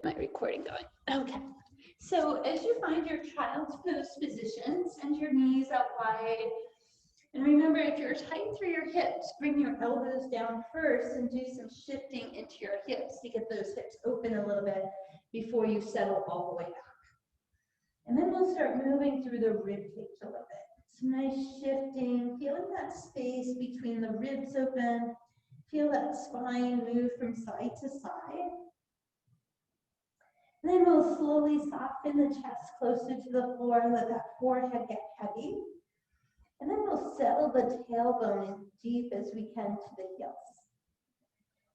my recording going. Okay. So as you find your child's pose position, send your knees out wide. And remember, if you're tight through your hips, bring your elbows down first and do some shifting into your hips to get those hips open a little bit before you settle all the way back. And then we'll start moving through the rib cage a little bit. Some nice shifting, feeling that space between the ribs open. Feel that spine move from side to side. And then we'll slowly soften the chest closer to the floor and let that forehead get heavy. And then we'll settle the tailbone as deep as we can to the heels.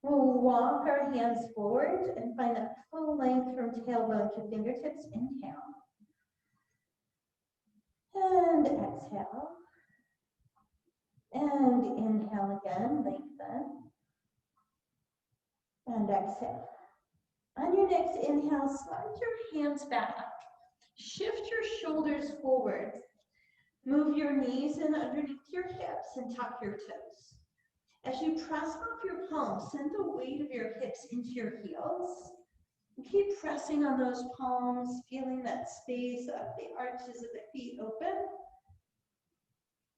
We'll walk our hands forward and find that full length from tailbone to fingertips. Inhale. And exhale. And inhale again, lengthen. And exhale. On your next inhale, slide your hands back. Shift your shoulders forward. Move your knees in underneath your hips and tuck your toes. As you press off your palms, send the weight of your hips into your heels. And keep pressing on those palms, feeling that space of the arches of the feet open.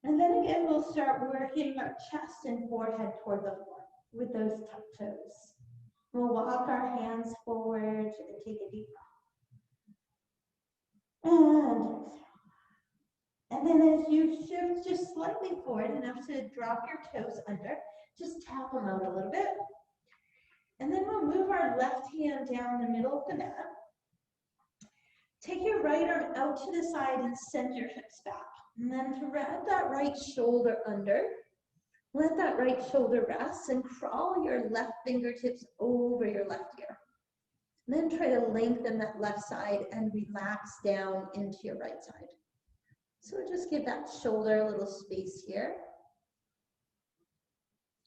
And then again, we'll start working our chest and forehead toward the floor with those tucked toes. We'll walk our hands forward and take a deep breath. And exhale. And then as you shift just slightly forward, enough to drop your toes under, just tap them out a little bit. And then we'll move our left hand down the middle of the mat. Take your right arm out to the side and send your hips back. And then to wrap that right shoulder under, let that right shoulder rest and crawl your left fingertips over your left ear. And then try to lengthen that left side and relax down into your right side. So just give that shoulder a little space here.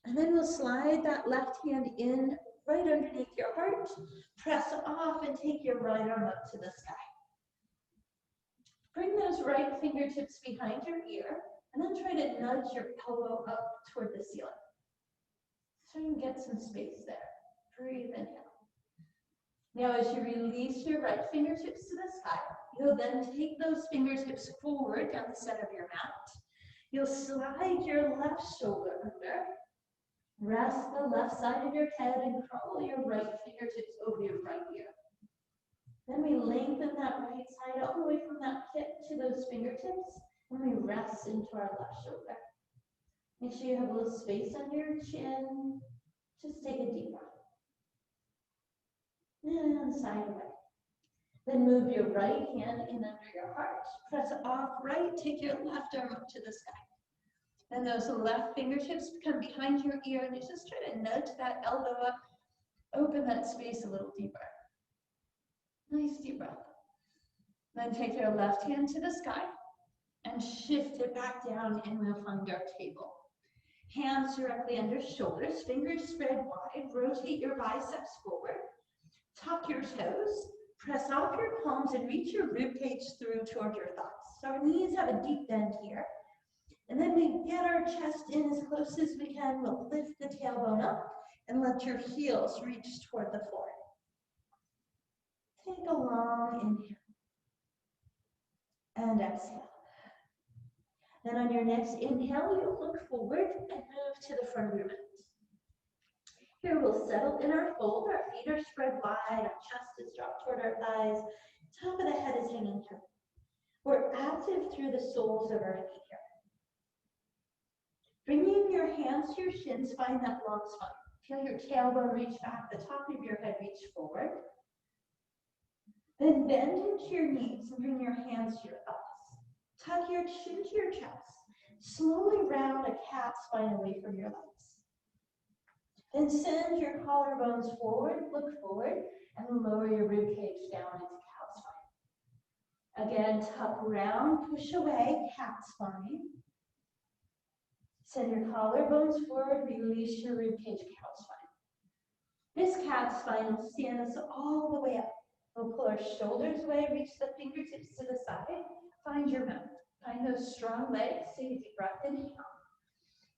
And then we'll slide that left hand in right underneath your heart. Press off and take your right arm up to the sky. Bring those right fingertips behind your ear. And then try to nudge your elbow up toward the ceiling. So you can get some space there. Breathe in. Now as you release your right fingertips to the sky, you'll then take those fingertips forward down the center of your mat. You'll slide your left shoulder under. Rest the left side of your head and crawl your right fingertips over your right ear. Then we lengthen that right side all the way from that hip to those fingertips. And we rest into our left shoulder. Make sure you have a little space under your chin. Just take a deep breath. And side away. Then move your right hand in under your heart. Press off right, take your left arm up to the sky. Then those left fingertips come behind your ear and you just try to nudge that elbow up. Open that space a little deeper. Nice deep breath. Then take your left hand to the sky and shift it back down and we'll find our table. Hands directly under shoulders, fingers spread wide, rotate your biceps forward, tuck your toes, press off your palms and reach your rib cage through toward your thighs. So our knees have a deep bend here. And then we get our chest in as close as we can. We'll lift the tailbone up and let your heels reach toward the floor. Take a long inhale and exhale. Then on your next inhale, you'll look forward and move to the front of your mat. Here we'll settle in our fold. Our feet are spread wide, our chest is dropped toward our thighs, top of the head is hanging down. We're active through the soles of our feet here. Bringing your hands to your shins, find that long spine. Feel your tailbone reach back, the top of your head reach forward. Then bend into your knees and bring your hands to your thighs. Tuck your chin to your chest. Slowly round a cat spine away from your legs. Then send your collarbones forward, look forward, and lower your rib cage down into cow spine. Again, tuck round, push away, cat spine. Send your collarbones forward, release your rib cage, cow spine. This cat spine will stand us all the way up. We'll pull our shoulders away, reach the fingertips to the side, find your mount. Find those strong legs, take a deep breath, inhale.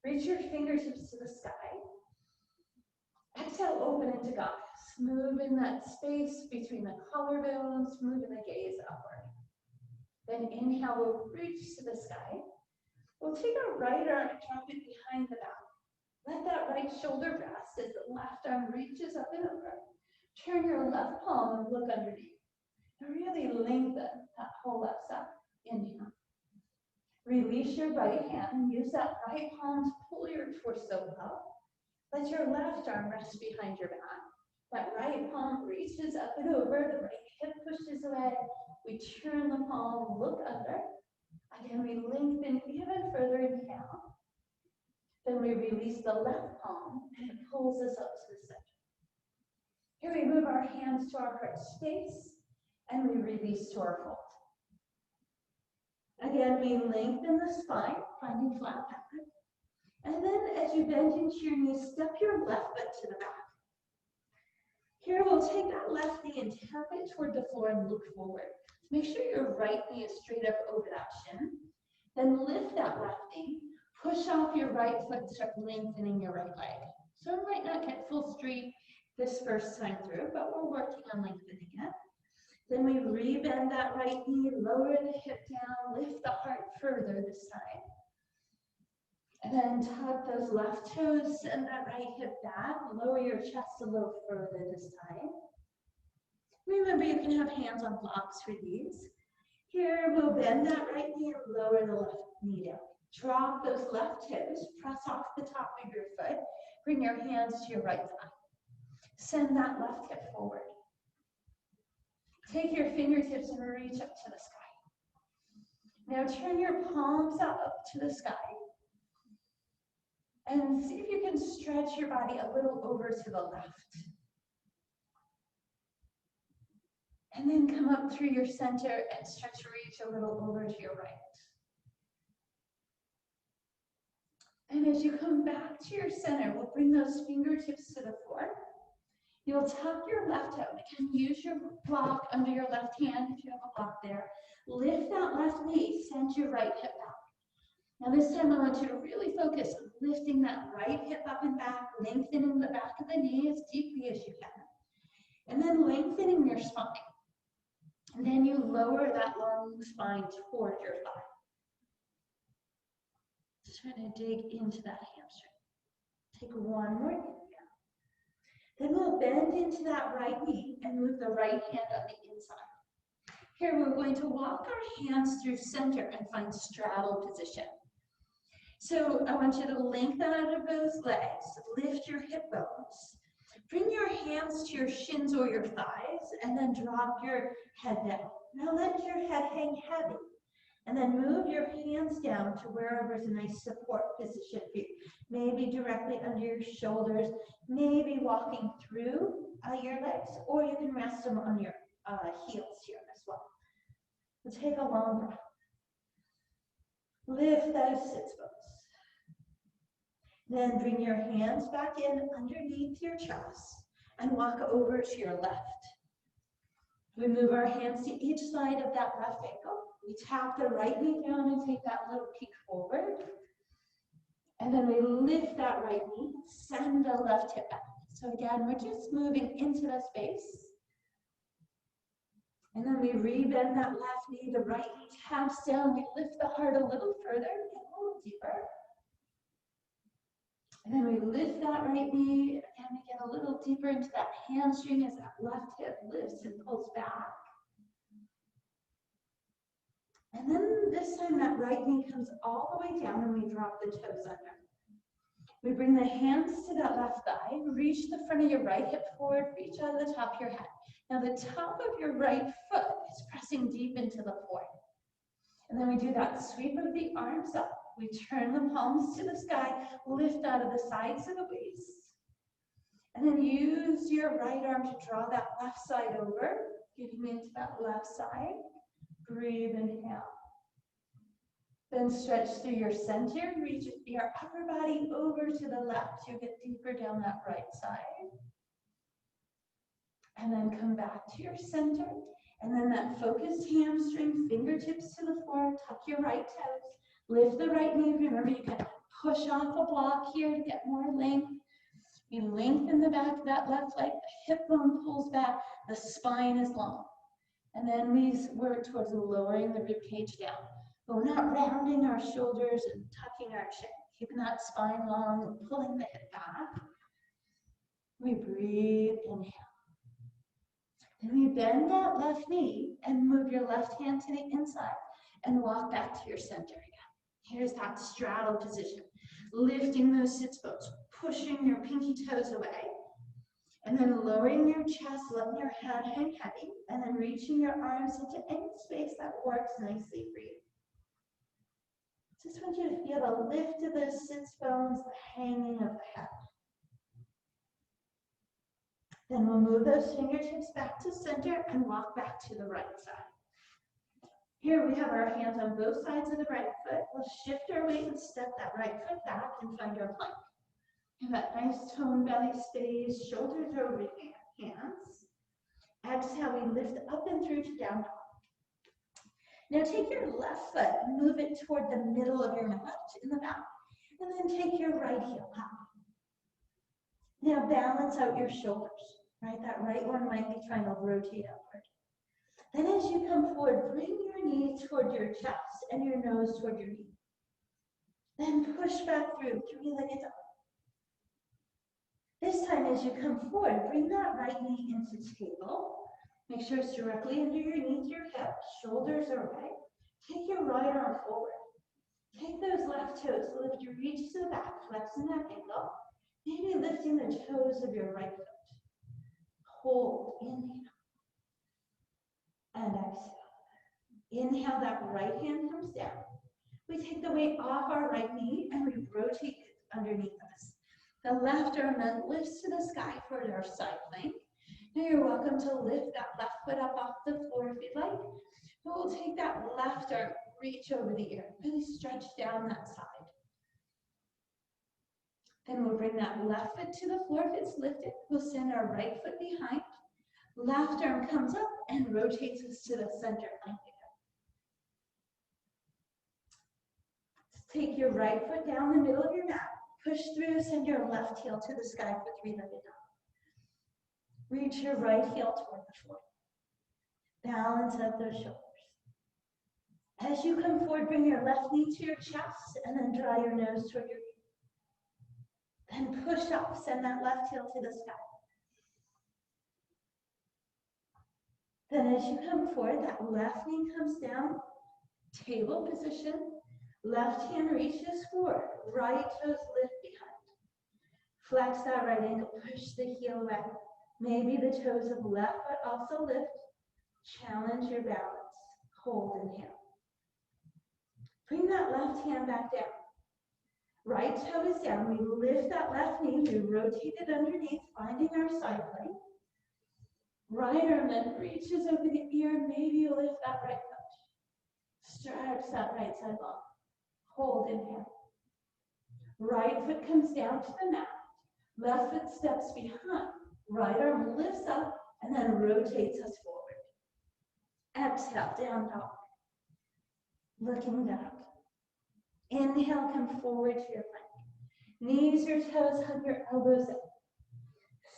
Reach your fingertips to the sky. Exhale, open into God. Moving that space between the collarbones, moving the gaze upward. Then inhale, we'll reach to the sky. We'll take our right arm and drop it behind the back. Let that right shoulder rest as the left arm reaches up and over. Turn your left palm and look underneath. And really lengthen that whole left side. Inhale. Release your right hand and use that right palm to pull your torso up. Let your left arm rest behind your back. That right palm reaches up and over, the right hip pushes away. We turn the palm, look under. Again, we lengthen even further, inhale. Then we release the left palm and it pulls us up to the center. Here we move our hands to our heart space and we release to our fold. Again, we lengthen the spine, finding flat back. And then as you bend into your knees, step your left foot to the back. Here we'll take that left knee and tap it toward the floor and look forward. Make sure your right knee is straight up over that shin. Then lift that left knee, push off your right foot and start lengthening your right leg. So it might not get full straight this first time through, but we're working on lengthening it. Then we rebend that right knee, lower the hip down, lift the heart further this time. And then tuck those left toes, send that right hip back, lower your chest a little further this time. Remember, you can have hands on blocks for these. Here, we'll bend that right knee and lower the left knee down. Drop those left toes, press off the top of your foot, bring your hands to your right thigh. Send that left hip forward. Take your fingertips and reach up to the sky. Now turn your palms out up to the sky. And see if you can stretch your body a little over to the left. And then come up through your center and stretch, reach a little over to your right. And as you come back to your center, we'll bring those fingertips to the floor. You'll tuck your left toe. Again, use your block under your left hand if you have a block there. Lift that left knee, send your right hip back. Now this time I want you to really focus on lifting that right hip up and back, lengthening the back of the knee as deeply as you can. And then lengthening your spine. And then you lower that long spine toward your thigh. Just trying to dig into that hamstring. Take one more inhale. Then we'll bend into that right knee and move the right hand on the inside. Here we're going to walk our hands through center and find straddle position. So I want you to lengthen out of those legs, lift your hip bones, bring your hands to your shins or your thighs, and then drop your head down. Now let your head hang heavy, and then move your hands down to wherever is a nice support position for you. Maybe directly under your shoulders, maybe walking through your legs, or you can rest them on your heels here as well. So take a long breath. Lift those sits bones. Then bring your hands back in underneath your chest and walk over to your left. We move our hands to each side of that left ankle. We tap the right knee down and take that little peek forward. And then we lift that right knee, send the left hip back. So again, we're just moving into the space. And then we rebend that left knee, the right knee taps down, we lift the heart a little further, get a little deeper. And then we lift that right knee, and we get a little deeper into that hamstring as that left hip lifts and pulls back. And then this time that right knee comes all the way down and we drop the toes under. We bring the hands to that left thigh, reach the front of your right hip forward, reach out of the top of your head. Now the top of your right foot is pressing deep into the floor. And then we do that sweep of the arms up. We turn the palms to the sky, lift out of the sides of the waist. And then use your right arm to draw that left side over, getting into that left side. Breathe, inhale. Then stretch through your center, reach your upper body over to the left. You get deeper down that right side. And then come back to your center. And then that focused hamstring, fingertips to the floor, tuck your right toes, lift the right knee. Remember, you can push off a block here to get more length. We lengthen the back of that left leg, the hip bone pulls back, the spine is long. And then we work towards lowering the rib cage down. But we're not rounding our shoulders and tucking our chin, keeping that spine long and pulling the hip back. We breathe, inhale. Then we bend that left knee and move your left hand to the inside and walk back to your center again. Here's that straddle position, lifting those sits bones, pushing your pinky toes away, and then lowering your chest, letting your head hang heavy, and then reaching your arms into any space that works nicely for you. Just want you to feel the lift of those sits bones, the hanging of the head. Then we'll move those fingertips back to center and walk back to the right side. Here we have our hands on both sides of the right foot. We'll shift our weight and step that right foot back and find our plank. Have that nice toned belly space, shoulders over hands. Exhale, we lift up and through to down dog. Now take your left foot and move it toward the middle of your mat in the back. And then take your right heel up. Now balance out your shoulders, right? That right one might be trying to rotate upward. Then as you come forward, bring your knee toward your chest and your nose toward your knee. Then push back through, three-legged dog. This time as you come forward, bring that right knee into table. Make sure it's directly underneath your hip, shoulders are away. Take your right arm forward. Take those left toes, lift your reach to the back, flexing that ankle. Maybe lifting the toes of your right foot. Hold, inhale. And exhale. Inhale, that right hand comes down. We take the weight off our right knee and we rotate it underneath us. The left arm then lifts to the sky for our side plank. Now you're welcome to lift that left foot up off the floor if you'd like. But we'll take that left arm, reach over the ear, really stretch down that side. Then we'll bring that left foot to the floor if it's lifted. We'll send our right foot behind. Left arm comes up and rotates us to the center plank again. Take your right foot down the middle of your mat. Push through, send your left heel to the sky for three-legged dog. Reach your right heel toward the floor. Balance out those shoulders. As you come forward, bring your left knee to your chest and then draw your nose toward your ear. Then push up, send that left heel to the sky. Then as you come forward, that left knee comes down, table position. Left hand reaches forward, right toes lift behind. Flex that right ankle, push the heel away. Maybe the toes of left foot also lift. Challenge your balance. Hold, inhale. Bring that left hand back down. Right toe is down. We lift that left knee. We rotate it underneath, finding our side plank. Right arm then reaches over the ear. Maybe you lift that right foot. Stretch that right side long. Hold, inhale. Right foot comes down to the mat. Left foot steps behind. Right arm lifts up and then rotates us forward. Exhale, down dog. Looking down. Inhale, come forward to your plank. Knees or toes, hug your elbows in.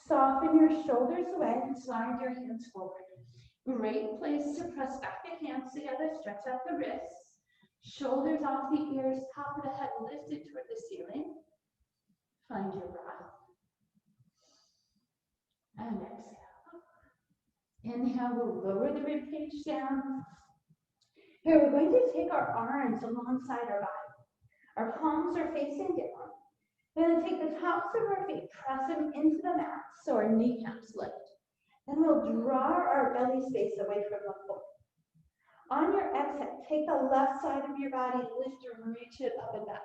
Soften your shoulders away and slide your hands forward. Great place to press back the hands together, stretch out the wrists. Shoulders off the ears, top of the head lifted toward the ceiling. Find your breath. And exhale. Inhale, we'll lower the rib cage down. Here, we're going to take our arms alongside our body. Our palms are facing down. We're going to take the tops of our feet, press them into the mat so our kneecaps lift. Then we'll draw our belly space away from the floor. On your exhale, take the left side of your body, lift and reach it up and back.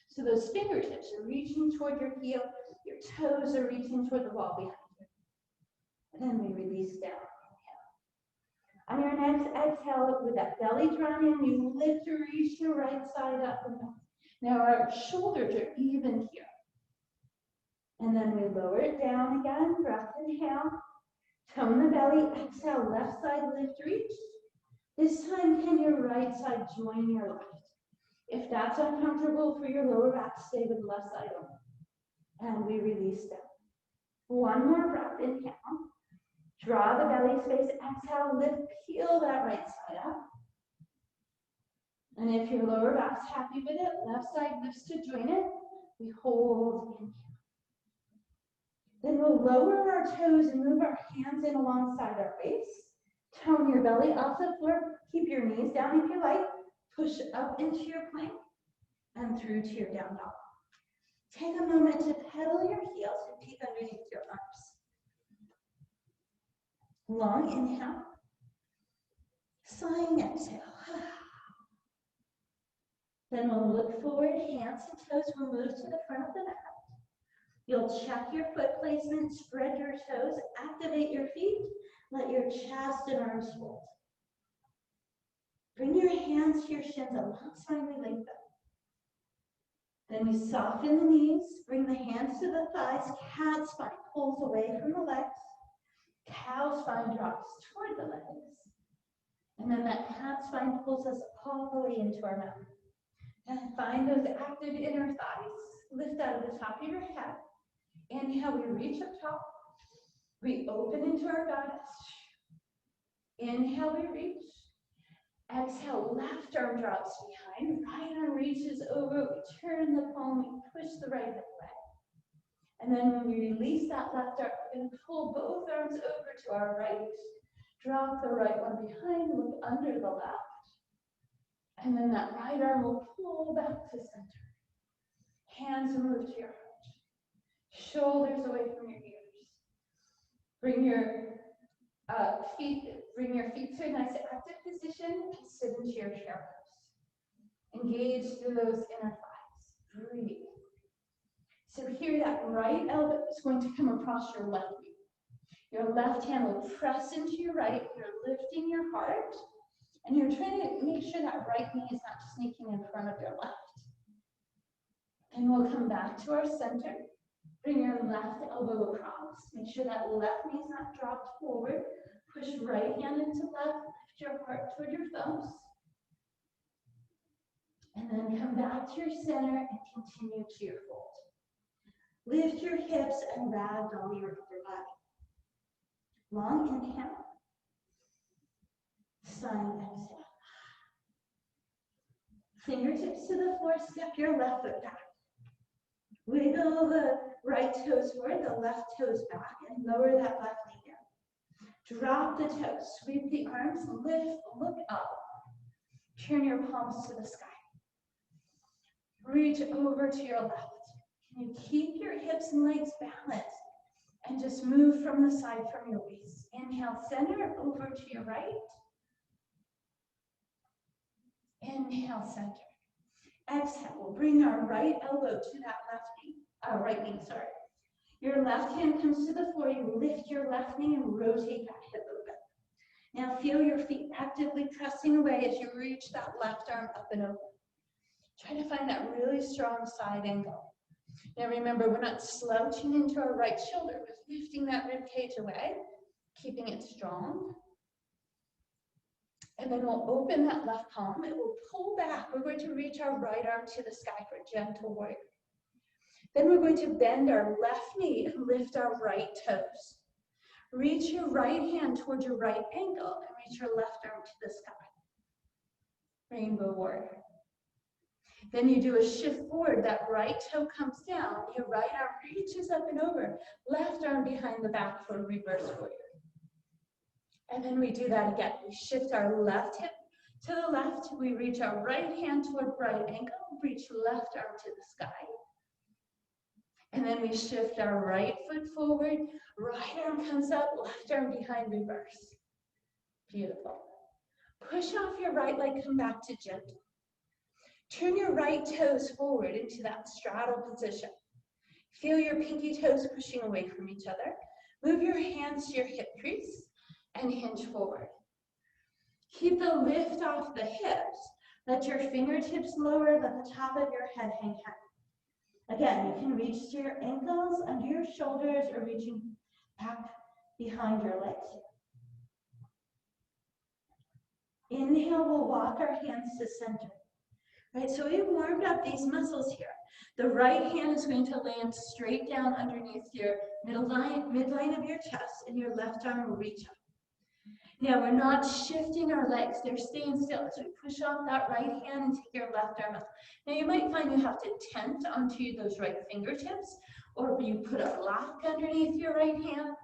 So those fingertips are reaching toward your heel, your toes are reaching toward the wall behind you. And then we release down. Inhale. On your next exhale, with that belly drawn in, you lift or reach your right side up and back. Now our shoulders are even here. And then we lower it down again, breath inhale. Tone the belly, exhale, left side lift, reach. This time, can your right side join your left? If that's uncomfortable for your lower back, stay with the left side only. And we release down. One more breath, inhale. Draw the belly space, exhale, lift, peel that right side up. And if your lower back's happy with it, left side lifts to join it. We hold, inhale. Then we'll lower our toes and move our hands in alongside our waist. Tone your belly off the floor. Keep your knees down if you like. Push up into your plank and through to your down dog. Take a moment to pedal your heels and peek underneath your arms. Long inhale. Sighing exhale. Then we'll look forward, hands and toes will move to the front of the mat. You'll check your foot placement, spread your toes, activate your feet, let your chest and arms fold. Bring your hands to your shins alongside the lengthen. Then we soften the knees, bring the hands to the thighs, cat spine pulls away from the legs, cow spine drops toward the legs, and then that cat spine pulls us all the way into our mountain. And find those active inner thighs. Lift out of the top of your head. Inhale, we reach up top. We open into our goddess. Inhale, we reach. Exhale, left arm drops behind. Right arm reaches over. We turn the palm. We push the right hip away. And then when we release that left arm, we're going to pull both arms over to our right. Drop the right one behind. Look under the left. And then that right arm will pull back to center. Hands move to your heart. Shoulders away from your ears. Bring your feet to a nice active position and sit into your chair pose. Engage through those inner thighs. Breathe. So here that right elbow is going to come across your left knee. Your left hand will press into your right. You're lifting your heart. And you're trying to make sure that right knee is not sneaking in front of your left. And we'll come back to our center. Bring your left elbow across. Make sure that left knee is not dropped forward. Push right hand into left. Lift your heart toward your thumbs. And then come back to your center and continue to your fold. Lift your hips and ragdoll your upper body. Long inhale. Sighing exhale. Fingertips to the floor, step your left foot back. Wiggle the right toes forward, the left toes back, and lower that left knee down. Drop the toes, sweep the arms, lift, look up. Turn your palms to the sky. Reach over to your left. Can you keep your hips and legs balanced? And just move from the side from your waist. Inhale, center, over to your right. Inhale, center. Exhale, we'll bring our right elbow to that right knee, sorry. Your left hand comes to the floor, you lift your left knee and rotate that hip open. Now feel your feet actively pressing away as you reach that left arm up and over. Try to find that really strong side angle. Now remember, we're not slouching into our right shoulder, we're lifting that rib cage away, keeping it strong. And then we'll open that left palm. It will pull back. We're going to reach our right arm to the sky for gentle warrior. Then we're going to bend our left knee and lift our right toes. Reach your right hand towards your right ankle and reach your left arm to the sky. Rainbow warrior. Then you do a shift forward. That right toe comes down. Your right arm reaches up and over. Left arm behind the back for a reverse warrior. And then we do that again. We shift our left hip to the left. We reach our right hand toward right ankle. Reach left arm to the sky. And then we shift our right foot forward. Right arm comes up. Left arm behind, reverse. Beautiful. Push off your right leg. Come back to gentle. Turn your right toes forward into that straddle position. Feel your pinky toes pushing away from each other. Move your hands to your hip crease. And hinge forward. Keep the lift off the hips. Let your fingertips lower, let the top of your head hang heavy. Again, you can reach to your ankles, under your shoulders, or reaching back behind your legs. Inhale, we'll walk our hands to center. Right, so we've warmed up these muscles here. The right hand is going to land straight down underneath your midline of your chest, and your left arm will reach up. Now we're not shifting our legs, they're staying still. So we push off that right hand and take your left arm up. Now you might find you have to tent onto those right fingertips, or you put a block underneath your right hand,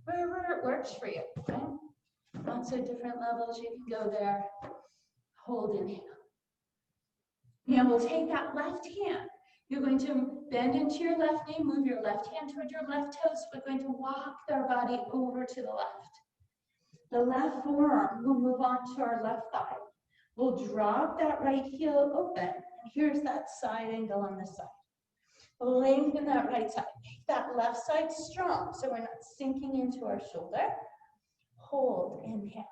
wherever it works for you, okay? Lots of different levels you can go there. Hold, inhale. Now we'll take that left hand. You're going to bend into your left knee, move your left hand toward your left toes. We're going to walk our body over to the left. The left forearm will move on to our left thigh. We'll drop that right heel open. And here's that side angle on this side. We'll lengthen that right side. Make that left side strong so we're not sinking into our shoulder. Hold, inhale.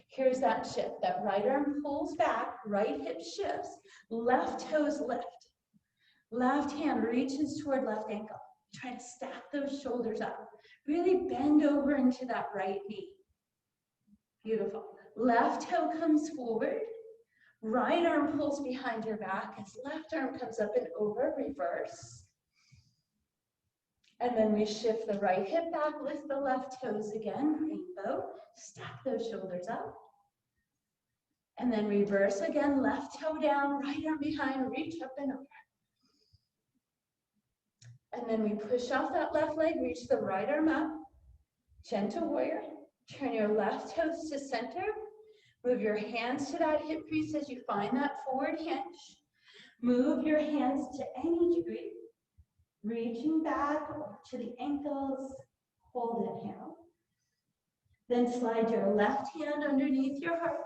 Here's that shift. That right arm pulls back, right hip shifts, left toes lift. Left hand reaches toward left ankle. Try to stack those shoulders up. Really bend over into that right knee. Beautiful. Left toe comes forward. Right arm pulls behind your back as left arm comes up and over, reverse. And then we shift the right hip back, lift the left toes again, rainbow. Stack those shoulders up. And then reverse again, left toe down, right arm behind, reach up and over. And then we push off that left leg, reach the right arm up. Gentle warrior. Turn your left toes to center. Move your hands to that hip crease as you find that forward hinge. Move your hands to any degree. Reaching back to the ankles. Hold, inhale. Then slide your left hand underneath your heart.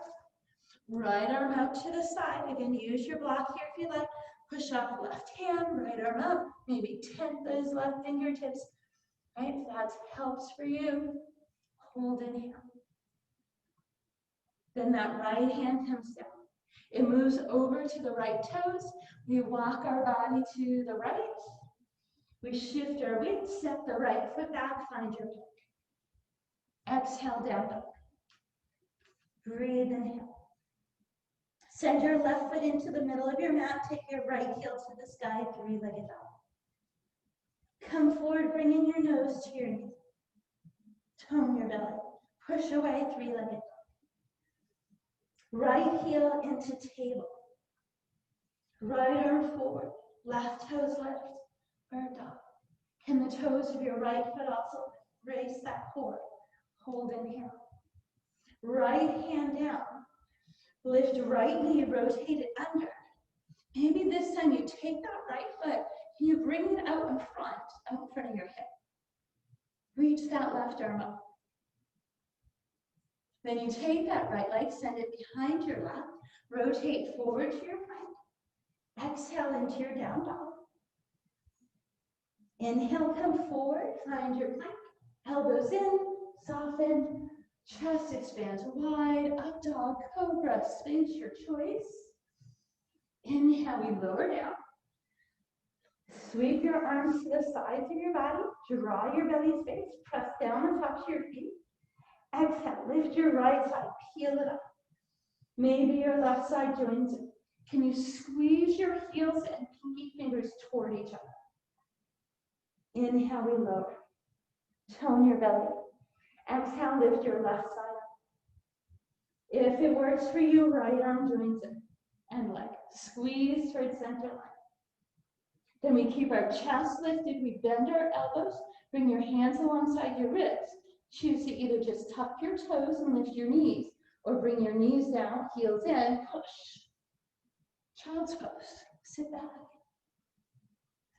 Right arm out to the side. Again, use your block here if you like. Push off left hand, right arm up. Maybe tent those left fingertips. Right, if that helps for you. Hold, inhale. Then that right hand comes down. It moves over to the right toes. We walk our body to the right. We shift our weight, step the right foot back, find your plank. Exhale, down dog. Breathe, inhale. Send your left foot into the middle of your mat. Take your right heel to the sky, three-legged dog. Come forward, bringing your nose to your knee. Tone your belly. Push away, three-legged dog. Right heel into table. Right arm forward. Left toes lift. Bird dog. Can the toes of your right foot also raise that core? Hold, inhale. Right hand down. Lift right knee, rotate it under. Maybe this time you take that right foot and you bring it out in front of your hip. Reach that left arm up. Then you take that right leg, send it behind your left, rotate forward to your plank. Exhale into your down dog. Inhale, come forward, find your plank. Elbows in, soften. Chest expands wide, up dog, cobra, sphinx, your choice. Inhale, we lower down. Sweep your arms to the sides of your body. Draw your belly space. Press down the tops of your feet. Exhale, lift your right side, peel it up. Maybe your left side joins in. Can you squeeze your heels and pinky fingers toward each other? Inhale, we lower. Tone your belly. Exhale, lift your left side up. If it works for you, right arm joins in and leg. Squeeze towards center line. Then we keep our chest lifted. We bend our elbows. Bring your hands alongside your ribs. Choose to either just tuck your toes and lift your knees, or bring your knees down, heels in, push. Child's pose. Sit back.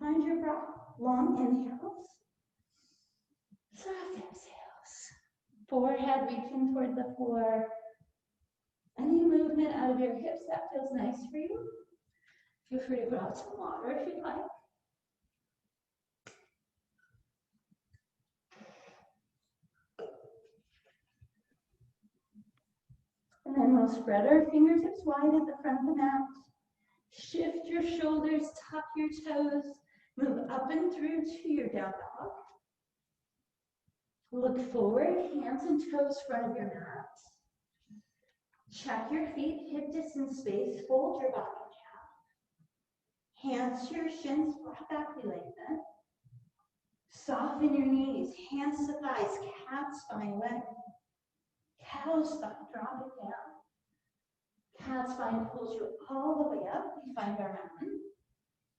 Find your breath. Long inhales. Soft exhales. Forehead reaching toward the floor. Any movement out of your hips that feels nice for you. Feel free to grab some water if you'd like. And then we'll spread our fingertips wide at the front of the mat. Shift your shoulders, tuck your toes, move up and through to your down dog. Look forward, hands and toes front of your mat. Check your feet, hip distance space, fold your body in half. Hands to your shins, flat back, we lengthen. Soften your knees, hands to thighs, cat spine away. Cow spine, drop it down. Cat spine pulls you all the way up. We find our mountain.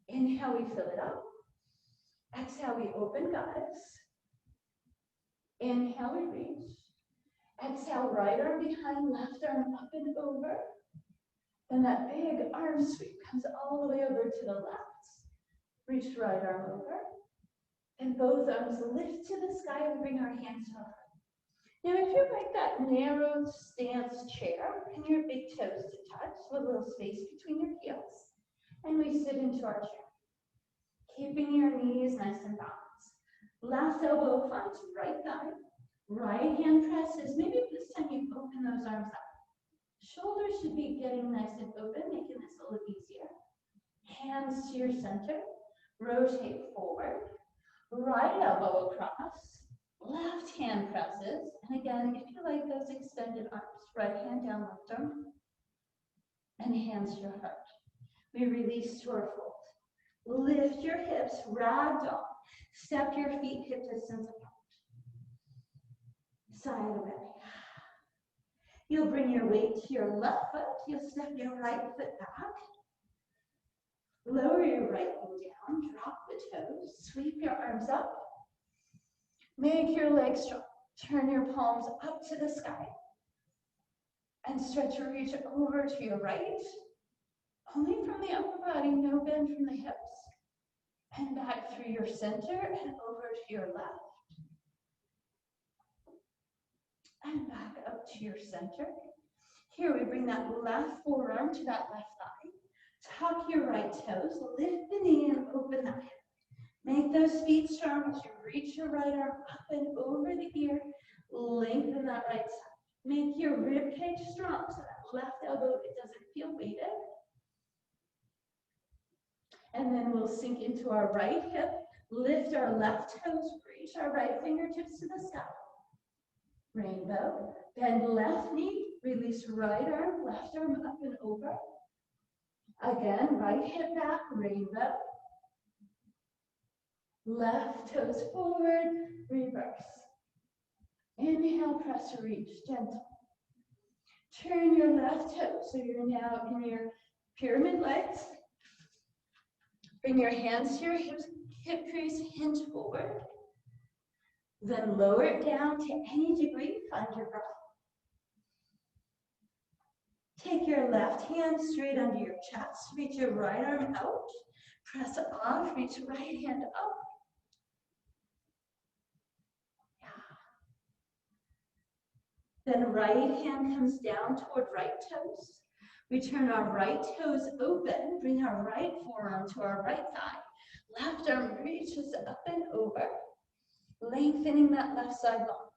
Inhale, we fill it up. Exhale, we open goddess. Inhale, we reach. Exhale, right arm behind, left arm up and over. Then that big arm sweep comes all the way over to the left. Reach right arm over. And both arms lift to the sky and bring our hands to our heart. Now, if you like that narrow stance chair, bring your big toes to touch with a little space between your heels. And we sit into our chair. Keeping your knees nice and balanced. Left elbow finds right thigh. Right hand presses. Maybe this time you open those arms up. Shoulders should be getting nice and open, making this a little easier. Hands to your center. Rotate forward. Right elbow across. Left hand presses. And again, if you like those extended arms, right hand down, left arm. And hands to your heart. We release to our fold. Lift your hips, ragdoll. Step your feet hip distance apart. Side away. You'll bring your weight to your left foot. You'll step your right foot back. Lower your right knee down. Drop the toes. Sweep your arms up. Make your legs strong. Turn your palms up to the sky. And stretch your reach over to your right. Only from the upper body, no bend from the hips. And back through your center and over to your left. And back up to your center. Here we bring that left forearm to that left thigh. Tuck your right toes, lift the knee and open that hip. Make those feet strong as you reach your right arm up and over the ear. Lengthen that right side. Make your rib cage strong so that left elbow, it doesn't feel weighted. And then we'll sink into our right hip, lift our left toes, reach our right fingertips to the sky. Rainbow, bend left knee, release right arm, left arm up and over. Again, right hip back, rainbow. Left toes forward, reverse. Inhale, press, reach, gentle. Turn your left toe, so you're now in your pyramid legs. Bring your hands to your hips, hip crease, hinge forward. Then lower it down to any degree, find your breath. Take your left hand straight under your chest, reach your right arm out, press off, reach right hand up. Then right hand comes down toward right toes. We turn our right toes open, bring our right forearm to our right thigh. Left arm reaches up and over, lengthening that left side long.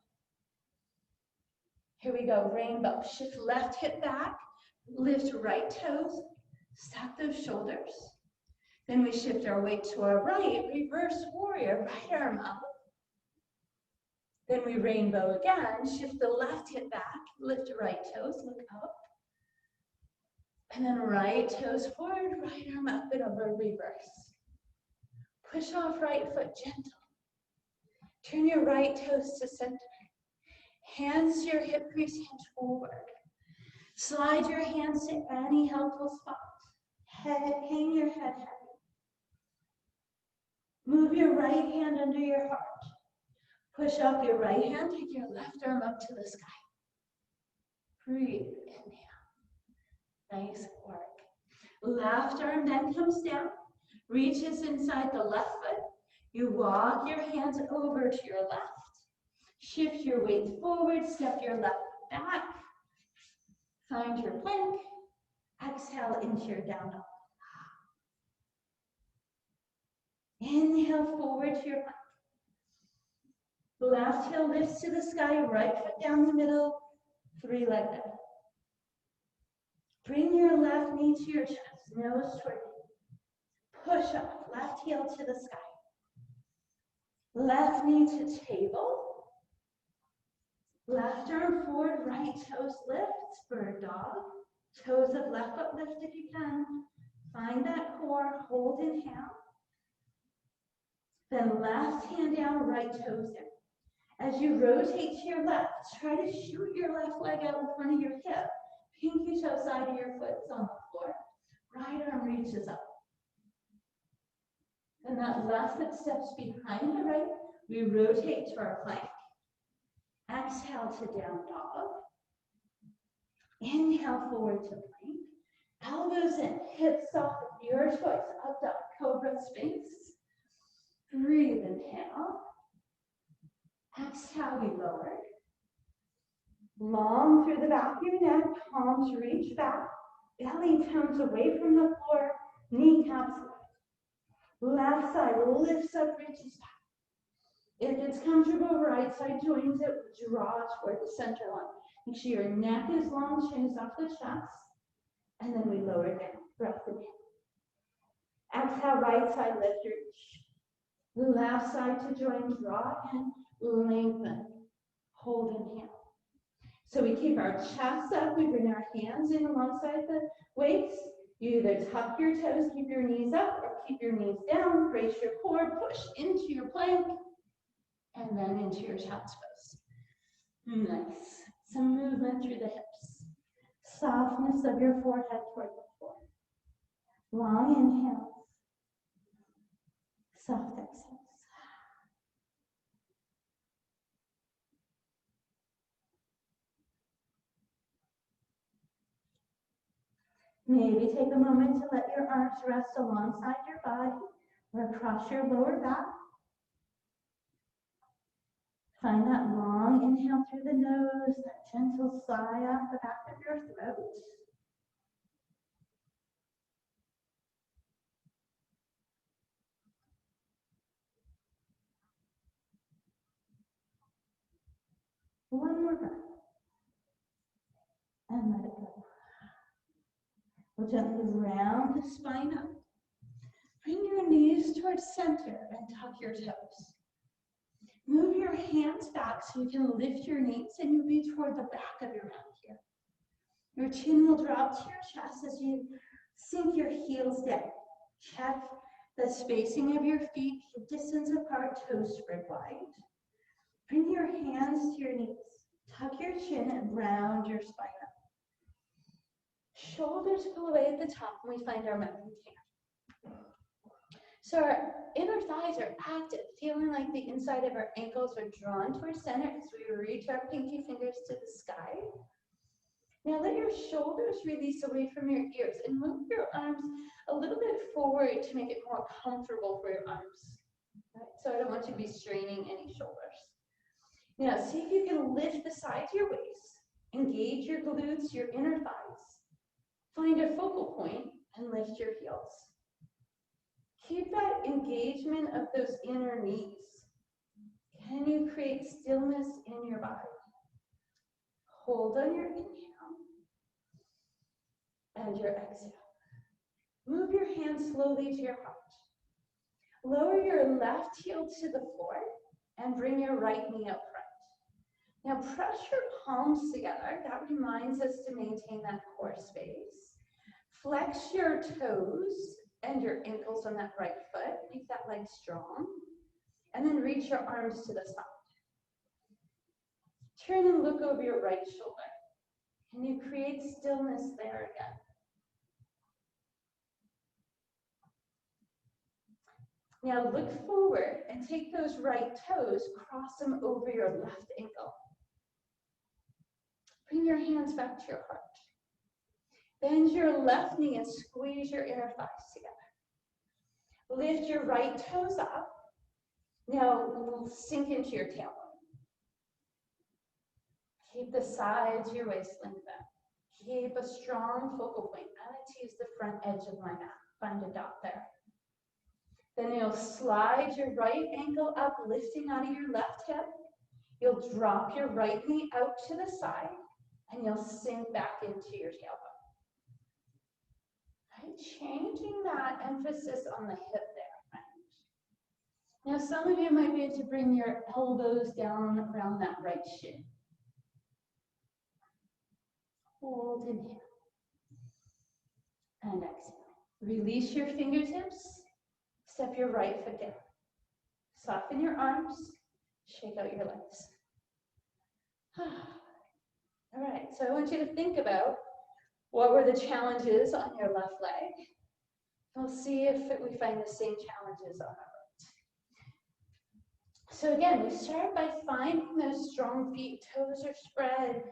Here we go, rainbow. Shift left hip back, lift right toes, stack those shoulders. Then we shift our weight to our right, reverse warrior, right arm up. Then we rainbow again, shift the left hip back, lift right toes, look up. And then right toes forward, right arm up and over, reverse. Push off right foot, gentle. Turn your right toes to center. Hands to your hip crease, hinge forward. Slide your hands to any helpful spot. Hang your head heavy. Move your right hand under your heart. Push up your right hand, take your left arm up to the sky. Breathe, inhale. Nice work. Left arm then comes down, reaches inside the left foot. You walk your hands over to your left. Shift your weight forward, step your left back. Find your plank. Exhale into your down dog. Inhale forward to your plank. Left heel lifts to the sky, right foot down the middle, three-leg lift. Bring your left knee to your chest, nose toward you. Push up, left heel to the sky. Left knee to table. Left arm forward, right toes lift, bird dog. Toes of left foot lift if you can. Find that core, hold inhale. Then left hand down, right toes in. As you rotate to your left, try to shoot your left leg out in front of your hip. Pinky toe side of your foot is on the floor. Right arm reaches up. Then that left foot steps behind the right. We rotate to our plank. Exhale to down dog. Inhale forward to plank. Elbows in, hips soft, your choice. Up dog, cobra sphinx. Breathe, inhale. Exhale, we lower. Long through the back of your neck, palms reach back. Belly comes away from the floor, kneecaps lift. Left side lifts up, reaches back. If it's comfortable, right side joins it, draw toward the center line. Make sure your neck is long, chin is off the chest. And then we lower down, breath in. Exhale, right side, lift your reach. Left side to join, draw in, lengthen, hold, inhale. So we keep our chest up, we bring our hands in alongside the waist. You either tuck your toes, keep your knees up, or keep your knees down, brace your core, push into your plank, and then into your child's pose. Nice. Some movement through the hips. Softness of your forehead toward the floor. Long inhales. Soft exhales. Maybe take a moment to let your arms rest alongside your body or across your lower back. Find that long inhale through the nose, that gentle sigh off the back of your throat. One more breath. And let it go. We'll gently round the spine up. Bring your knees towards center and tuck your toes. Move your hands back so you can lift your knees and you'll be toward the back of your mat here. Your chin will drop to your chest as you sink your heels down. Check the spacing of your feet, distance apart, toes spread wide. Bring your hands to your knees. Tuck your chin and round your spine up. Shoulders pull away at the top and we find our mountain hand. So our inner thighs are active, feeling like the inside of our ankles are drawn towards center as we reach our pinky fingers to the sky. Now let your shoulders release away from your ears and move your arms a little bit forward to make it more comfortable for your arms. Right? So I don't want you to be straining any shoulders. Now see if you can lift the sides of your waist, engage your glutes, your inner thighs. Find a focal point and lift your heels. Keep that engagement of those inner knees. Can you create stillness in your body? Hold on your inhale and your exhale. Move your hands slowly to your heart. Lower your left heel to the floor and bring your right knee up front. Now press your palms together. That reminds us to maintain that core space. Flex your toes and your ankles on that right foot. Make that leg strong. And then reach your arms to the side. Turn and look over your right shoulder. Can you create stillness there again? Now look forward and take those right toes, cross them over your left ankle. Bring your hands back to your heart. Bend your left knee and squeeze your inner thighs together. Lift your right toes up. Now sink into your tailbone. Keep the sides of your waist lengthened. Keep a strong focal point. I like to use the front edge of my mat. Find a dot there. Then you'll slide your right ankle up, lifting out of your left hip. You'll drop your right knee out to the side, and you'll sink back into your tailbone. Right? Changing that emphasis on the hip there. Right? Now, some of you might be able to bring your elbows down around that right shin. Hold, inhale, and exhale. Release your fingertips. Step your right foot down. Soften your arms, shake out your legs. All right, so I want you to think about what were the challenges on your left leg. We'll see if we find the same challenges on our right. So again, we start by finding those strong feet, toes are spread,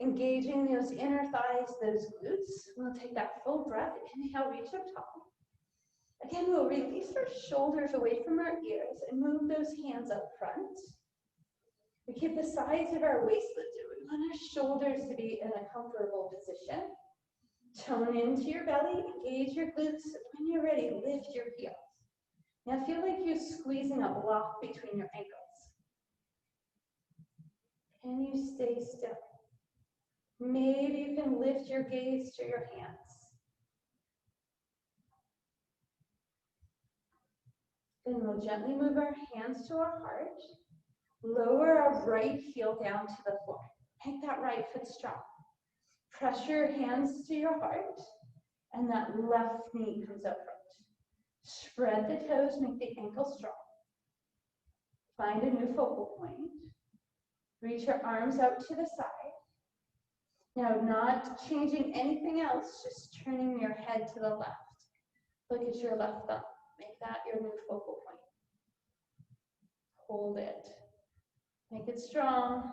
engaging those inner thighs, those glutes. We'll take that full breath, inhale, reach up top. Again, we'll release our shoulders away from our ears and move those hands up front. We keep the sides of our waist lifted. We want our shoulders to be in a comfortable position. Tone into your belly, engage your glutes. When you're ready, lift your heels. Now feel like you're squeezing a block between your ankles. Can you stay still? Maybe you can lift your gaze to your hands. Then we'll gently move our hands to our heart. Lower our right heel down to the floor. Make that right foot strong. Press your hands to your heart, and that left knee comes up front. Spread the toes, make the ankle strong. Find a new focal point. Reach your arms out to the side. Now, not changing anything else, just turning your head to the left. Look at your left thumb. Make that your new focal point. Hold it. Make it strong.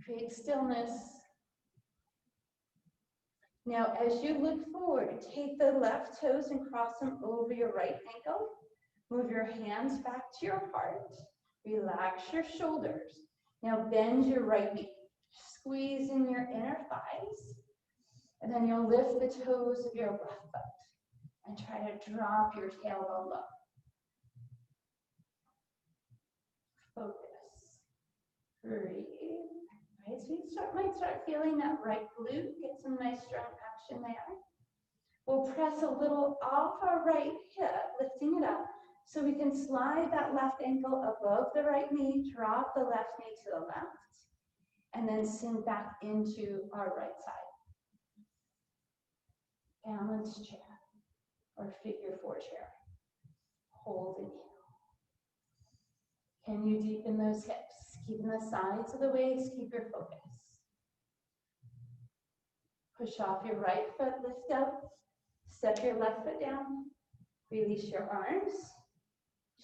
Create stillness. Now, as you look forward, take the left toes and cross them over your right ankle. Move your hands back to your heart. Relax your shoulders. Now, bend your right knee. Squeeze in your inner thighs. And then you'll lift the toes of your left foot and try to drop your tailbone low. Focus. Breathe. Right, so you might start feeling that right glute, get some nice strong action there. We'll press a little off our right hip, lifting it up, so we can slide that left ankle above the right knee, drop the left knee to the left, and then sink back into our right side. Balanced chair or figure 4 chair. Hold and heal. Can you deepen those hips? Keeping the sides of the waist, keep your focus. Push off your right foot, lift up. Step your left foot down. Release your arms.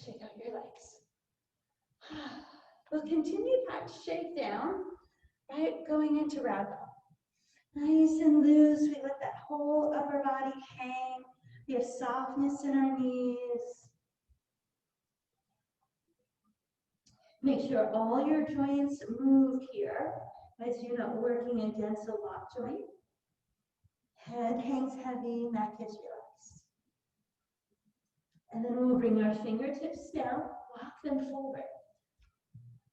Shake out your legs. We'll continue that shake down, right? Going into ragdoll. Nice and loose. We let that whole upper body hang. We have softness in our knees. Make sure all your joints move here as you're not working against a lock joint. Head hangs heavy, neck is relaxed. And then we'll bring our fingertips down, walk them forward.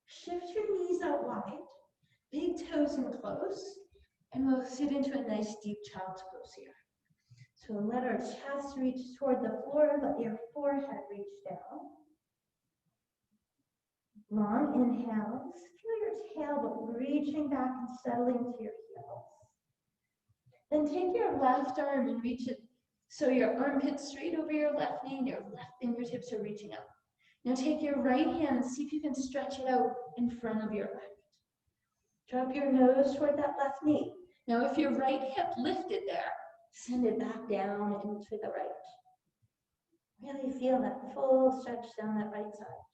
Shift your knees out wide, big toes in close, and we'll sit into a nice deep child's pose here. So let our chest reach toward the floor, let your forehead reach down. Long inhales, feel your tailbone reaching back and settling to your heels. Then take your left arm and reach it so your armpit's straight over your left knee and your left fingertips are reaching up. Now take your right hand and see if you can stretch it out in front of your left. Drop your nose toward that left knee. Now if your right hip lifted there, send it back down into the right. Really feel that full stretch down that right side.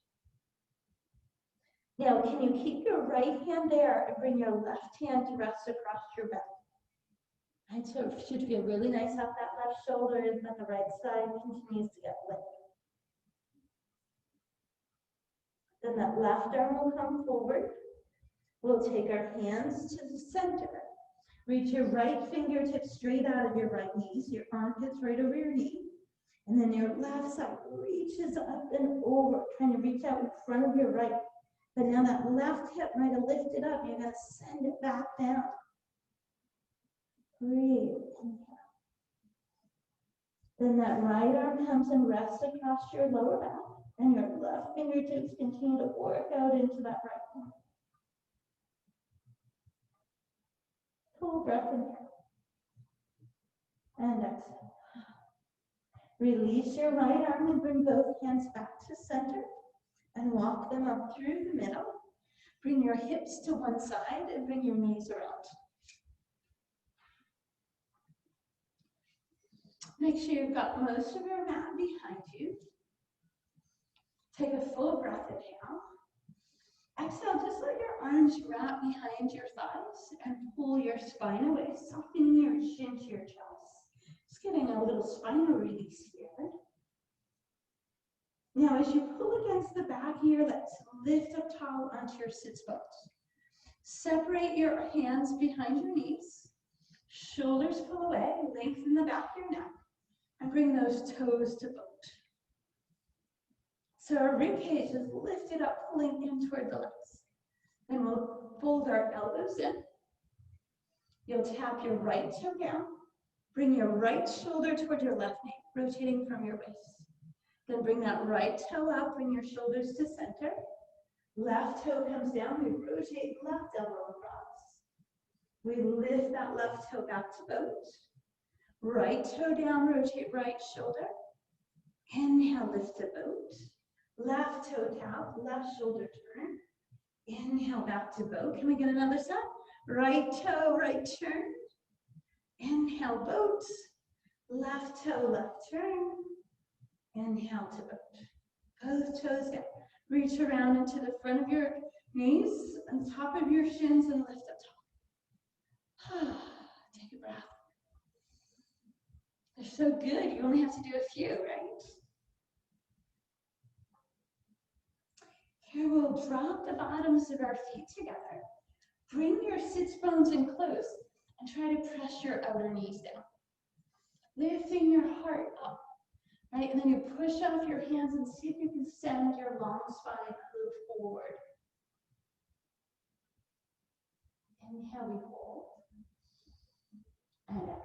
Now, can you keep your right hand there and bring your left hand to rest across your belly? And so it should feel really nice up that left shoulder and then the right side continues to get lifted. Then that left arm will come forward. We'll take our hands to the center. Reach your right fingertips straight out of your right knees, your armpits right over your knee. And then your left side reaches up and over, trying to reach out in front of your right. But now that left hip might have lifted up, you're going to send it back down. Breathe. Inhale. Then that right arm comes and rests across your lower back, and your left fingertips continue to work out into that right arm. Full breath in here. And exhale. Release your right arm and bring both hands back to center and walk them up through the middle. Bring your hips to one side and bring your knees around. Make sure you've got most of your mat behind you. Take a full breath inhale. Exhale, just let your arms wrap behind your thighs and pull your spine away. Soften your chin to your chest. Just getting a little spinal release here. Now, as you pull against the back here, let's lift up tall onto your sits bones. Separate your hands behind your knees. Shoulders pull away, lengthen the back of your neck, and bring those toes to boat. So our rib cage is lifted up, pulling in toward the legs. Then we'll fold our elbows in. You'll tap your right toe down. Bring your right shoulder toward your left knee, rotating from your waist. Then bring that right toe up, bring your shoulders to center. Left toe comes down, we rotate left elbow across. We lift that left toe back to boat. Right toe down, rotate right shoulder. Inhale, lift to boat. Left toe tap, left shoulder turn. Inhale, back to boat. Can we get another set? Right toe, right turn. Inhale, boat. Left toe, left turn. Inhale to boat. Both toes down. Reach around into the front of your knees, on top of your shins, and lift up top. Take a breath. They're so good. You only have to do a few, right? Here we'll drop the bottoms of our feet together. Bring your sits bones in close and try to press your outer knees down. Lifting your heart up, right? And then you push off your hands and see if you can send your long spine a little forward. Inhale, we hold. And exhale.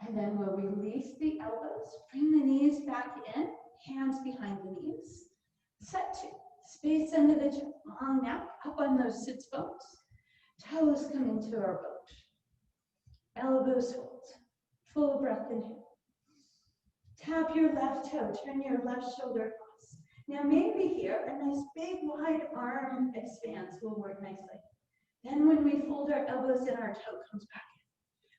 And then we'll release the elbows. Bring the knees back in, hands behind the knees. Set two. Space under the chest, long neck, up on those sits bones. Toes come into our boat. Elbows hold. Full breath inhale. Tap your left toe, turn your left shoulder across. Now maybe here, a nice big wide arm expanse will work nicely. Then when we fold our elbows in, our toe comes back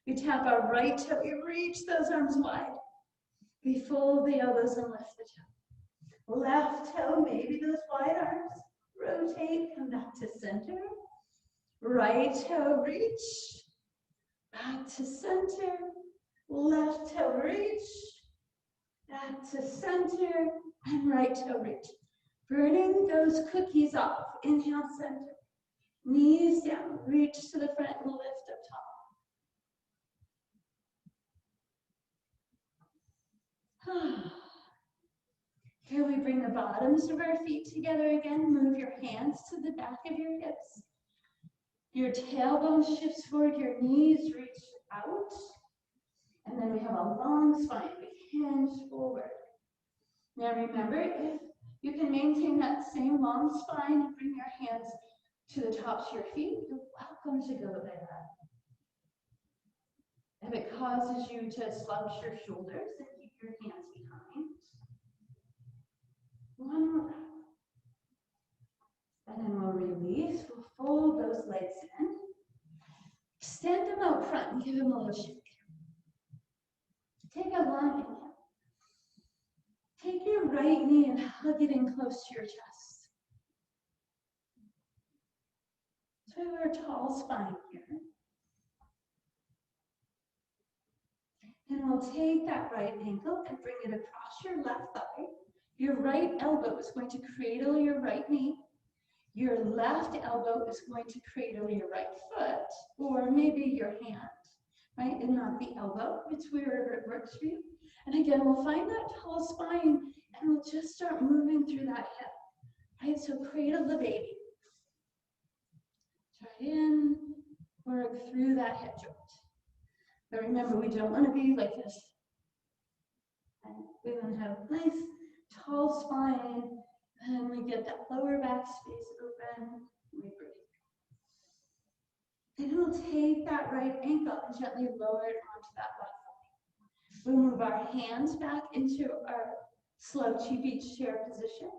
in. We tap our right toe, we reach those arms wide. We fold the elbows and lift the toe. Left toe, maybe those wide arms. Rotate, come back to center. Right toe, reach. Back to center. Left toe, reach. Back to center. And right toe, reach. Burning those cookies off. Inhale, center. Knees down. Reach to the front and lift up top. Here we bring the bottoms of our feet together again. Move your hands to the back of your hips. Your tailbone shifts forward, your knees reach out. And then we have a long spine. We hinge forward. Now remember, if you can maintain that same long spine and bring your hands to the tops of your feet, you're welcome to go there. If it causes you to slouch your shoulders, then keep your hands behind. One more breath. And then we'll release. We'll fold those legs in. Extend them out front and give them a little shake. Take a long inhale. Take your right knee and hug it in close to your chest. So we have our tall spine here. And we'll take that right ankle and bring it across your left thigh. Your right elbow is going to cradle your right knee. Your left elbow is going to cradle your right foot, or maybe your hand, right? And not the elbow. It's wherever it works for you. And again, we'll find that tall spine and we'll just start moving through that hip, right? So cradle the baby. Try in, work through that hip joint. But remember, we don't want to be like this. And we want to have a nice tall spine, and we get that lower back space open. We breathe. Then we'll take that right ankle and gently lower it onto that left We'll move our hands back into our slow Chi chair position.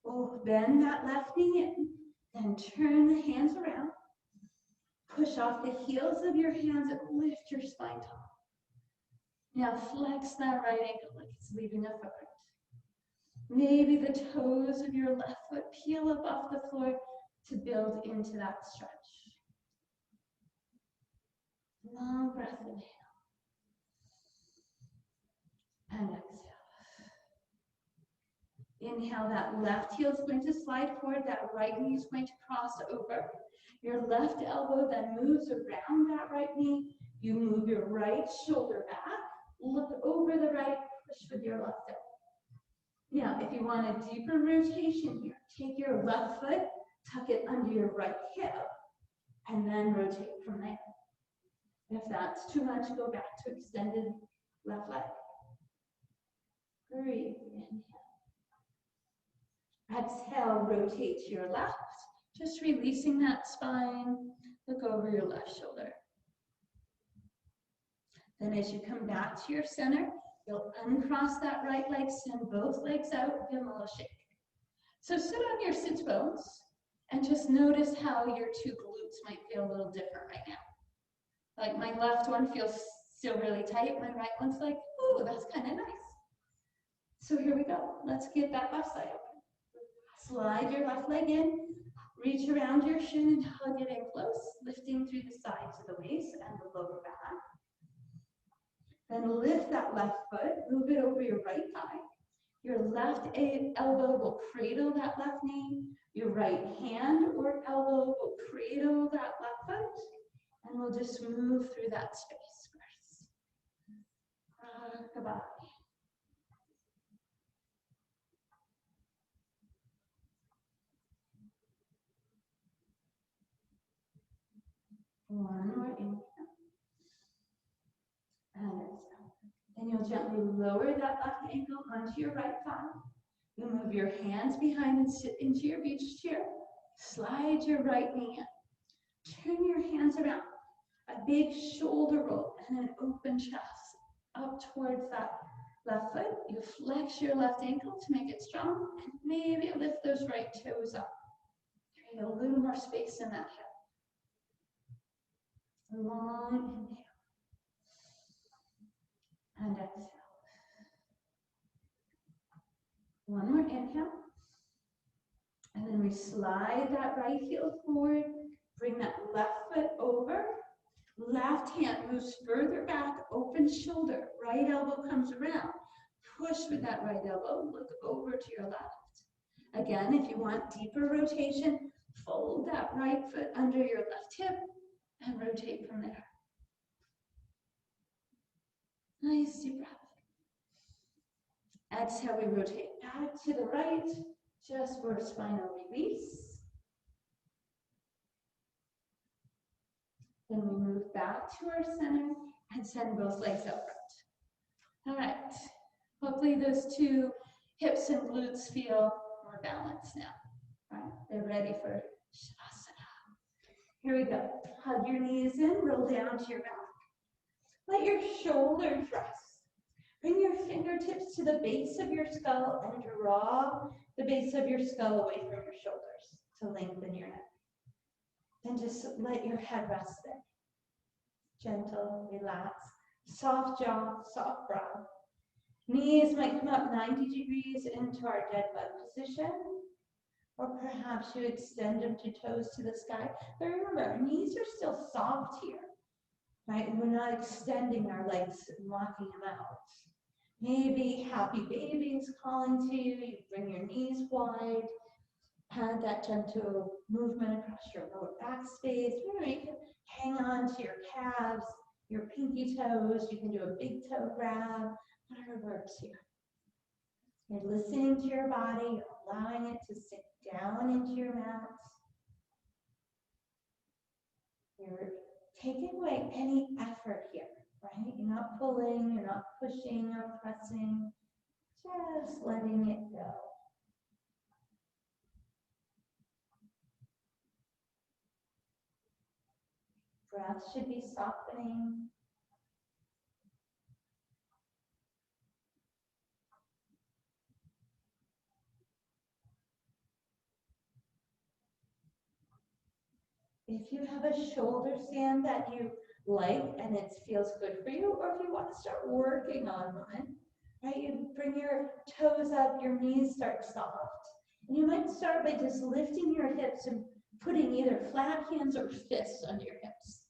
We'll bend that left knee in, then turn the hands around. Push off the heels of your hands and lift your spine tall. Now flex that right ankle like it's leaving a footprint. Maybe the toes of your left foot peel up off the floor to build into that stretch. Long breath, inhale. And exhale. Inhale, that left heel is going to slide forward, that right knee is going to cross over. Your left elbow then moves around that right knee. You move your right shoulder back, look over the right, push with your left elbow. Now, if you want a deeper rotation here, take your left foot, tuck it under your right hip, and then rotate from there. If that's too much, go back to extended left leg. Breathe, inhale. Exhale, rotate to your left, just releasing that spine. Look over your left shoulder. Then as you come back to your center, you'll uncross that right leg, send both legs out, give them a little shake. So sit on your sit bones and just notice how your two glutes might feel a little different right now. Like my left one feels still really tight, my right one's like, ooh, that's kind of nice. So here we go. Let's get that left side open. Slide your left leg in, reach around your shin and hug it in close, lifting through the sides of the waist and the lower back. Then lift that left foot, move it over your right thigh. Your left elbow will cradle that left knee. Your right hand or elbow will cradle that left foot. And we'll just move through that space first. Goodbye. One more inhale. And exhale. Then you'll gently lower that left ankle onto your right thigh. You'll move your hands behind and sit into your beach chair. Slide your right knee in. Turn your hands around. A big shoulder roll and an open chest up towards that left foot. You flex your left ankle to make it strong and maybe lift those right toes up. Create a little more space in that hip. Long inhale. And exhale. One more inhale. And then we slide that right heel forward. Bring that left foot over. Left hand moves further back, open shoulder. Right elbow comes around. Push with that right elbow. Look over to your left. Again, if you want deeper rotation, fold that right foot under your left hip and rotate from there. Nice deep breath. Exhale, we rotate back to the right, just for a spinal release. Then we move back to our center and send both legs out front. All right. Hopefully those two hips and glutes feel more balanced now. All right. They're ready for Shavasana. Here we go. Hug your knees in, roll down to your back. Let your shoulders rest. Bring your fingertips to the base of your skull and draw the base of your skull away from your shoulders to lengthen your neck. Then just let your head rest there. Gentle, relax, soft jaw, soft brow. Knees might come up 90 degrees into our dead bug position. Or perhaps you extend them to toes to the sky. But remember, our knees are still soft here, right? And we're not extending our legs and locking them out. Maybe happy baby is calling to you. You bring your knees wide. Add that gentle movement across your lower back space. Remember, you can hang on to your calves, your pinky toes. You can do a big toe grab, whatever works here. You're listening to your body, you're allowing it to sink down into your mat. You're taking away any effort here, right? You're not pulling, you're not pushing or pressing, just letting it go. Breath should be softening. If you have a shoulder stand that you like and it feels good for you, or if you want to start working on one, right, you bring your toes up, your knees start soft. And you might start by just lifting your hips and putting either flat hands or fists under your hips.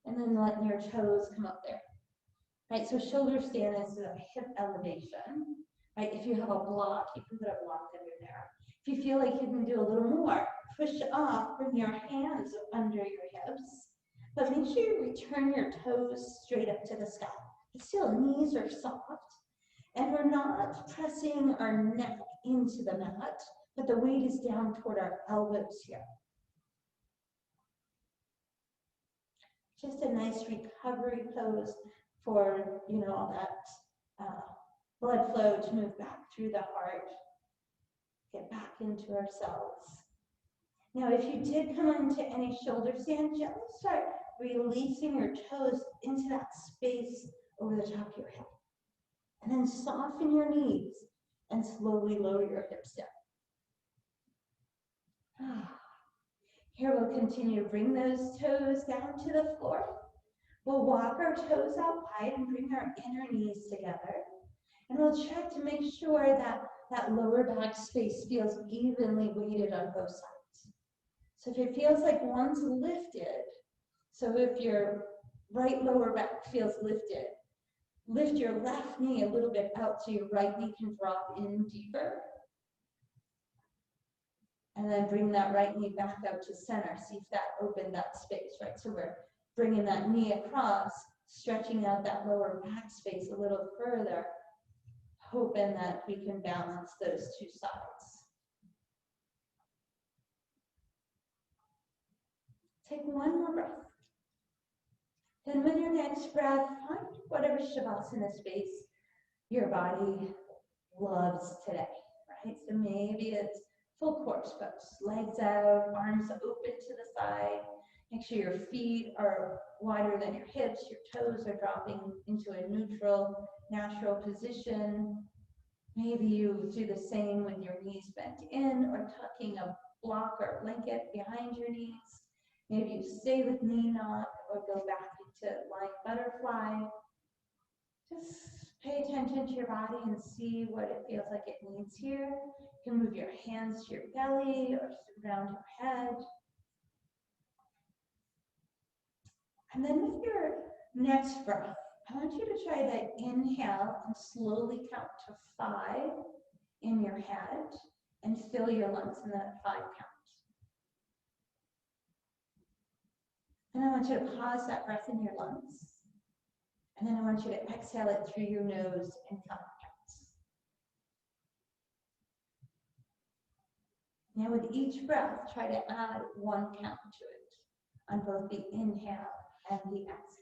And then letting your toes come up there. Right, so shoulder stand is a hip elevation. Right, if you have a block, you can put a block under there. If you feel like you can do a little more, push off, bring your hands under your hips. But make sure you return your toes straight up to the sky. But still, knees are soft. And we're not pressing our neck into the mat, but the weight is down toward our elbows here. Just a nice recovery pose for, all that blood flow to move back through the heart, get back into ourselves. Now, if you did come into any shoulder stand, gently start releasing your toes into that space over the top of your head. And then soften your knees and slowly lower your hips down. Here we'll continue to bring those toes down to the floor. We'll walk our toes out wide and bring our inner knees together. And we'll check to make sure that that lower back space feels evenly weighted on both sides. So if it feels like one's lifted, so if your right lower back feels lifted, lift your left knee a little bit out so your right knee can drop in deeper. And then bring that right knee back out to center. See if that opened that space, right? So we're bringing that knee across, stretching out that lower back space a little further, hoping that we can balance those two sides. Take one more breath. Then with your next breath, find whatever Shavasana space your body loves today, right? So maybe it's full corpse pose, legs out, arms open to the side. Make sure your feet are wider than your hips, your toes are dropping into a neutral, natural position. Maybe you do the same with your knees bent in or tucking a block or blanket behind your knees. Maybe you stay with knee knock or go back into lying butterfly. Just pay attention to your body and see what it feels like it needs here. You can move your hands to your belly or around your head. And then with your next breath, I want you to try to inhale and slowly count to 5 in your head and fill your lungs in that 5 count. And I want you to pause that breath in your lungs. And then I want you to exhale it through your nose in 5 counts. Now with each breath, try to add 1 count to it on both the inhale and the exhale.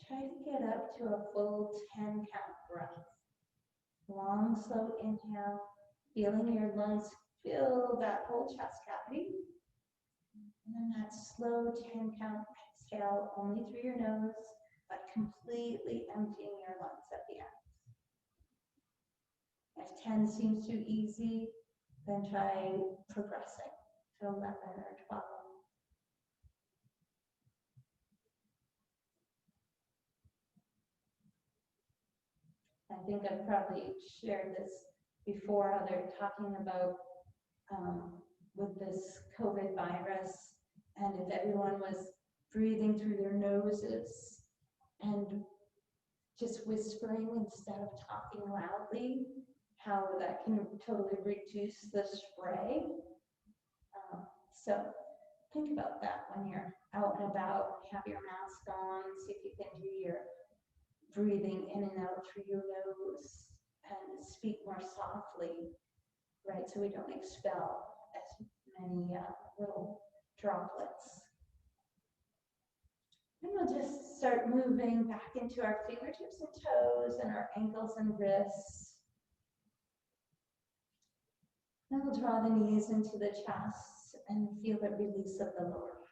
Try to get up to a full 10 count breath. Long, slow inhale, feeling your lungs fill that whole chest cavity. And then that slow 10 count exhale only through your nose, but completely emptying your lungs at the end. If 10 seems too easy, then try progressing to 11 or 12. I think I've probably shared this before, how they're talking about with this COVID virus, and if everyone was breathing through their noses and just whispering instead of talking loudly, how that can totally reduce the spray. So Think about that when you're out and about, have your mask on, see if you can do your breathing in and out through your nose and speak more softly, right? So we don't expel as many little droplets. And we'll just start moving back into our fingertips and toes and our ankles and wrists. And we'll draw the knees into the chest and feel the release of the lower back.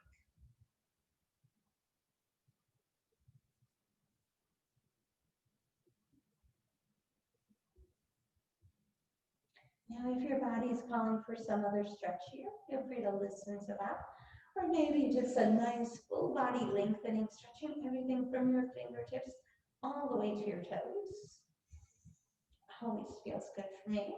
Now, if your body's calling for some other stretch here, feel free to listen to that. Or maybe just a nice full body lengthening, stretching everything from your fingertips all the way to your toes. Always feels good for me.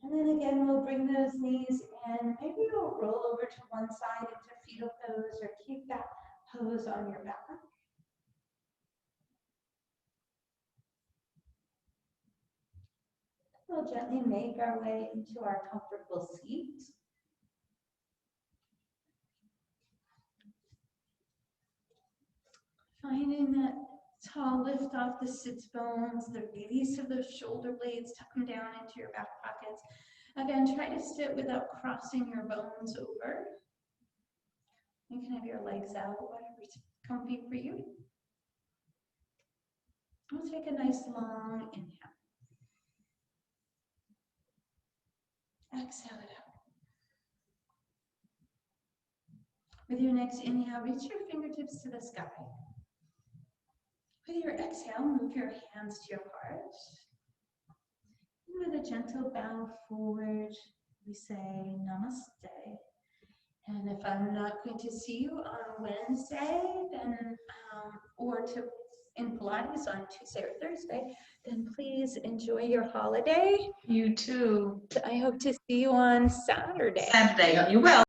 And then again, we'll bring those knees in. Maybe you'll roll over to one side into fetal pose or keep that pose on your back. We'll gently make our way into our comfortable seat. Finding that tall lift off the sits bones, the release of those shoulder blades, tuck them down into your back pockets. Again, try to sit without crossing your bones over. You can have your legs out, whatever's comfy for you. We'll take a nice long inhale. Exhale it out. With your next inhale, reach your fingertips to the sky. With your exhale, move your hands to your heart. And with a gentle bow forward, we say namaste. And if I'm not going to see you on Wednesday, then in Pilates on Tuesday or Thursday, then please enjoy your holiday. You too. I hope to see you on Saturday. You will.